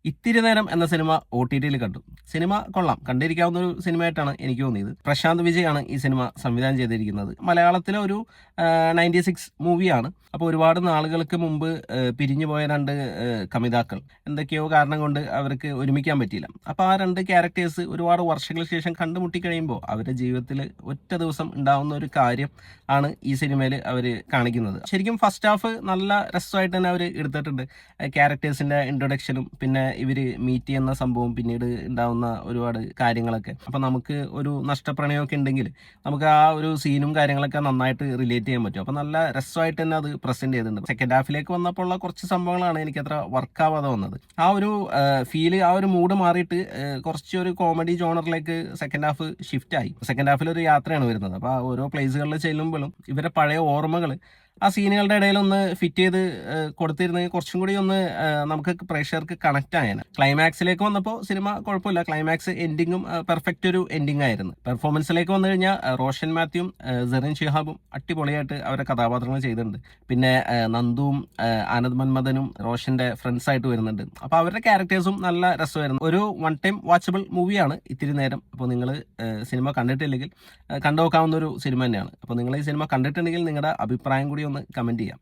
ഇത്തിരി നേരം എന്ന സിനിമ OTT-യിൽ കണ്ടു. സിനിമ കൊള്ളാം. കണ്ടിരിക്കാവുന്ന ഒരു സിനിമയായിട്ടാണ് എനിക്ക് തോന്നിയത്. പ്രശാന്ത് വിജയാണ് ഈ സിനിമ സംവിധാനം ചെയ്തിരിക്കുന്നത്. മലയാളത്തിലെ ഒരു 96 മൂവിയാണ്. അപ്പോൾ ഒരുപാട് നാളുകൾക്ക് മുമ്പ് പിരിഞ്ഞു പോയ 2 കമിതാക്കൾ എന്തൊക്കെയോ കാരണം കൊണ്ട് അവർക്ക് ഒരുമിക്കാൻ പറ്റിയില്ല. അപ്പോൾ ആ 2 ക്യാരക്ടേഴ്സ് ഒരുപാട് വർഷങ്ങൾക്ക് ശേഷം കണ്ടുമുട്ടി കഴിയുമ്പോൾ അവരുടെ ജീവിതത്തിൽ ഒറ്റ ദിവസം ഉണ്ടാവുന്ന ഒരു കാര്യം ആണ് ഈ സിനിമയിൽ അവർ കാണിക്കുന്നത്. ശരിക്കും ഫസ്റ്റ് ഹാഫ് നല്ല രസമായിട്ട് തന്നെ അവർ എടുത്തിട്ടുണ്ട്. ക്യാരക്ടേഴ്സിൻ്റെ ഇൻട്രൊഡക്ഷനും പിന്നെ ഇവർ മീറ്റ് ചെയ്യുന്ന സംഭവം പിന്നീട് ഉണ്ടാവുന്ന ഒരുപാട് കാര്യങ്ങളൊക്കെ. അപ്പം നമുക്ക് ഒരു നഷ്ടപ്രണയമൊക്കെ ഉണ്ടെങ്കിൽ നമുക്ക് ആ ഒരു സീനും കാര്യങ്ങളൊക്കെ നന്നായിട്ട് റിലേറ്റ് ചെയ്യാൻ പറ്റും. അപ്പം നല്ല രസമായിട്ട് തന്നെ അത് പ്രസൻറ്റ് ചെയ്തിട്ടുണ്ട്. സെക്കൻഡ് ഹാഫിലേക്ക് വന്നപ്പോൾ ഉള്ള കുറച്ച് സംഭവങ്ങളാണ് എനിക്കത്ര വർക്കാവാതെ വന്നത്. ആ ഒരു ഫീല്, ആ ഒരു മൂഡ് മാറിയിട്ട് കുറച്ചൊരു കോമഡി ജോണറിലേക്ക് സെക്കൻഡ് ഹാഫ് ഷിഫ്റ്റ് ആയി. സെക്കൻഡ് ഹാഫിൽ ഒരു യാത്രയാണ് വരുന്നത്. അപ്പോൾ ഓരോ പ്ലേസുകളിൽ ചെല്ലുമ്പോഴും ഇവരെ പഴയ ഓർമ്മകൾ ആ സീനുകളുടെ ഇടയിലൊന്ന് ഫിറ്റ് ചെയ്ത് കൊടുത്തിരുന്നെങ്കിൽ കുറച്ചും കൂടി ഒന്ന് നമുക്ക് പ്രേക്ഷകർക്ക് കണക്റ്റ് ആയേനെ. ക്ലൈമാക്സിലേക്ക് വന്നപ്പോൾ സിനിമ കുഴപ്പമില്ല. ക്ലൈമാക്സ് എൻഡിങ്ങും പെർഫെക്റ്റ് ഒരു എൻഡിങ് ആയിരുന്നു. പെർഫോമൻസിലേക്ക് വന്നു കഴിഞ്ഞാൽ റോഷൻ മാത്യുവും സെറിൻ ഷിഹാബും അടിപൊളിയായിട്ട് അവരുടെ കഥാപാത്രങ്ങൾ ചെയ്തിട്ടുണ്ട്. പിന്നെ നന്ദുവും ആനന്ദ് മന്മഥനും റോഷന്റെ ഫ്രണ്ട്സ് ആയിട്ട് വരുന്നുണ്ട്. അപ്പോൾ അവരുടെ ക്യാരക്ടേഴ്സും നല്ല രസമായിരുന്നു. ഒരു വൺ ടൈം വാച്ചബിൾ മൂവിയാണ് ഇത്തിരി നേരം. അപ്പോൾ നിങ്ങൾ സിനിമ കണ്ടിട്ടില്ലെങ്കിൽ കണ്ടു നോക്കാവുന്ന ഒരു സിനിമ തന്നെയാണ്. അപ്പോൾ നിങ്ങൾ ഈ സിനിമ കണ്ടിട്ടുണ്ടെങ്കിൽ നിങ്ങളുടെ അഭിപ്രായം കൂടി ഒന്ന് കമൻറ്റ് ചെയ്യാം.